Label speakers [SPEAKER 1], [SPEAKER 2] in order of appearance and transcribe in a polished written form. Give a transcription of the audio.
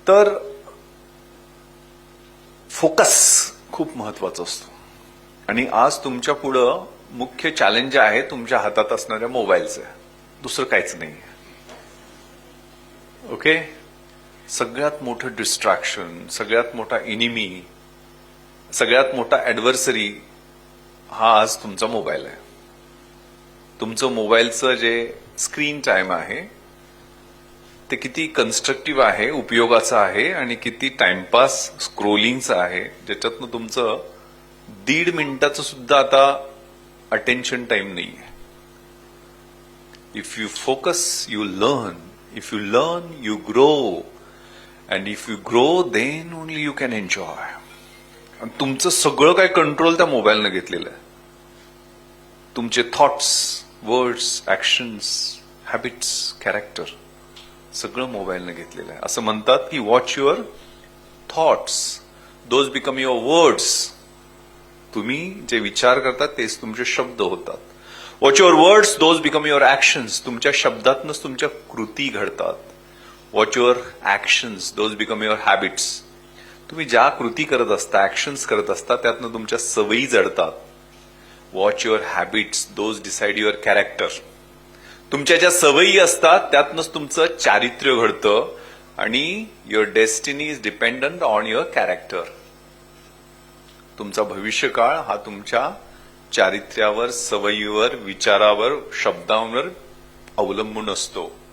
[SPEAKER 1] तर फोकस खूप महत्वाचा असतो. आणि आज तुमच्या पुढं मुख्य चॅलेंज आहे तुमच्या हातात असणाऱ्या मोबाईलचं. दुसरं काहीच नाही. ओके. सगळ्यात मोठं डिस्ट्रॅक्शन, सगळ्यात मोठा एनिमी, सगळ्यात मोठा ऍडव्हर्सरी हा आज तुमचा मोबाईल आहे. तुमचं मोबाईलचं जे स्क्रीन टाइम आहे ते किती कन्स्ट्रक्टिव्ह आहे, उपयोगाचं आहे, आणि किती टाइमपास स्क्रोलिंगचं आहे, ज्याच्यातनं तुमचं 1.5 मिनिटाचं सुद्धा आता अटेन्शन टाइम नाहीये. If you focus you learn, if you learn you grow, and if you grow then only you can enjoy. तुमचं सगळं काय कंट्रोल त्या मोबाईलनं घेतलेलं आहे. तुमचे thoughts, words, actions, habits, character सगळं मोबाईलनं घेतलेलं आहे. असं म्हणतात की watch your thoughts, those become your words. तुम्ही जे विचार करतात तेच तुमचे शब्द होतात. Watch your words, those become your actions. तुमच्या शब्दातनच तुमच्या कृती घडतात. Watch your actions, those become your habits. तुम्ही ज्या कृती करत असता, ऍक्शन्स करत असता, त्यातनं तुमच्या सवयी जडतात. Watch your habits, those decide your character. तुमच्या ज्या सवयी असतात त्यातनंच तुमचं चारित्र्य घडतं, आणि your destiny is dependent on your character. तुमचा भविष्यकाळ हा तुमच्या चारित्र्यावर, सवयीवर, विचारावर, शब्दांवर अवलंबून असतो.